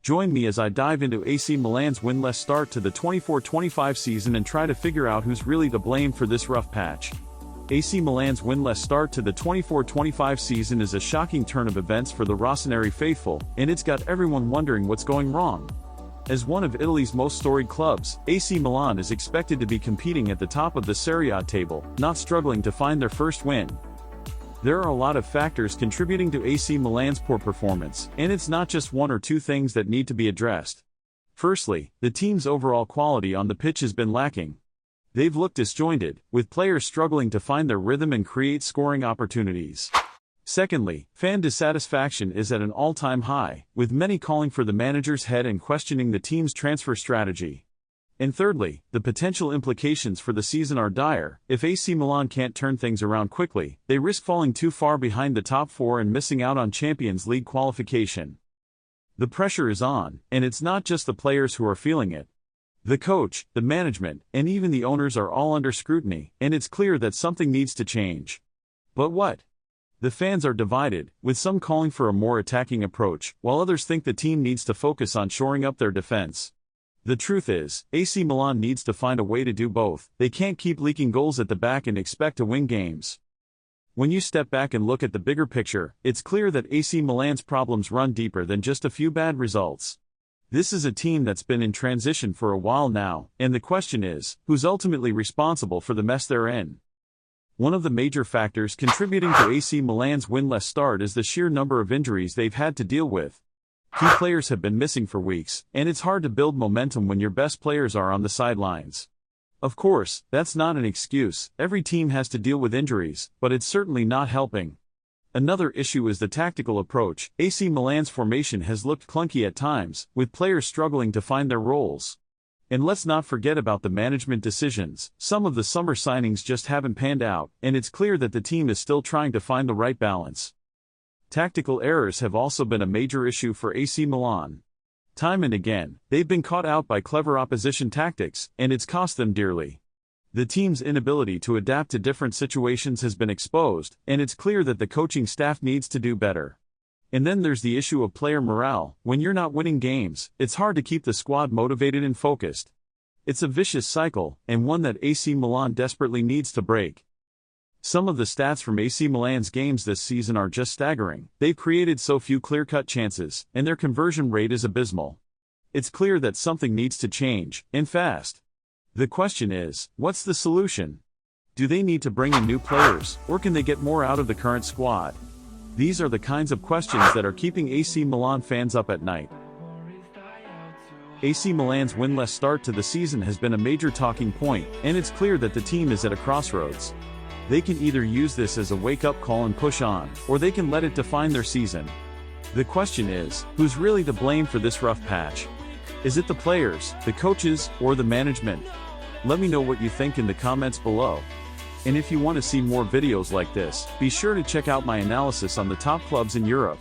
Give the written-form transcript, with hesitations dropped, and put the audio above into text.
Join me as I dive into AC Milan's winless start to the 24-25 season and try to figure out who's really to blame for this rough patch. AC Milan's winless start to the 24-25 season is a shocking turn of events for the Rossoneri faithful, and it's got everyone wondering what's going wrong. As one of Italy's most storied clubs, AC Milan is expected to be competing at the top of the Serie A table, not struggling to find their first win. There are a lot of factors contributing to AC Milan's poor performance, and it's not just one or two things that need to be addressed. Firstly, the team's overall quality on the pitch has been lacking. They've looked disjointed, with players struggling to find their rhythm and create scoring opportunities. Secondly, fan dissatisfaction is at an all-time high, with many calling for the manager's head and questioning the team's transfer strategy. And thirdly, the potential implications for the season are dire. If AC Milan can't turn things around quickly, they risk falling too far behind the top four and missing out on Champions League qualification. The pressure is on, and it's not just the players who are feeling it. The coach, the management, and even the owners are all under scrutiny, and it's clear that something needs to change. But what? The fans are divided, with some calling for a more attacking approach, while others think the team needs to focus on shoring up their defense. The truth is, AC Milan needs to find a way to do both. They can't keep leaking goals at the back and expect to win games. When you step back and look at the bigger picture, it's clear that AC Milan's problems run deeper than just a few bad results. This is a team that's been in transition for a while now, and the question is, who's ultimately responsible for the mess they're in? One of the major factors contributing to AC Milan's winless start is the sheer number of injuries they've had to deal with. Key players have been missing for weeks, and it's hard to build momentum when your best players are on the sidelines. Of course, that's not an excuse. Every team has to deal with injuries, but it's certainly not helping. Another issue is the tactical approach. AC Milan's formation has looked clunky at times, with players struggling to find their roles. And let's not forget about the management decisions. Some of the summer signings just haven't panned out, and it's clear that the team is still trying to find the right balance. Tactical errors have also been a major issue for AC Milan. Time and again, they've been caught out by clever opposition tactics, and it's cost them dearly. The team's inability to adapt to different situations has been exposed, and it's clear that the coaching staff needs to do better. And then there's the issue of player morale. When you're not winning games, it's hard to keep the squad motivated and focused. It's a vicious cycle, and one that AC Milan desperately needs to break. Some of the stats from AC Milan's games this season are just staggering. They've created so few clear-cut chances, and their conversion rate is abysmal. It's clear that something needs to change, and fast. The question is, what's the solution? Do they need to bring in new players, or can they get more out of the current squad? These are the kinds of questions that are keeping AC Milan fans up at night. AC Milan's winless start to the season has been a major talking point, and it's clear that the team is at a crossroads. They can either use this as a wake-up call and push on, or they can let it define their season. The question is, who's really to blame for this rough patch? Is it the players, the coaches, or the management? Let me know what you think in the comments below. And if you want to see more videos like this, be sure to check out my analysis on the top clubs in Europe.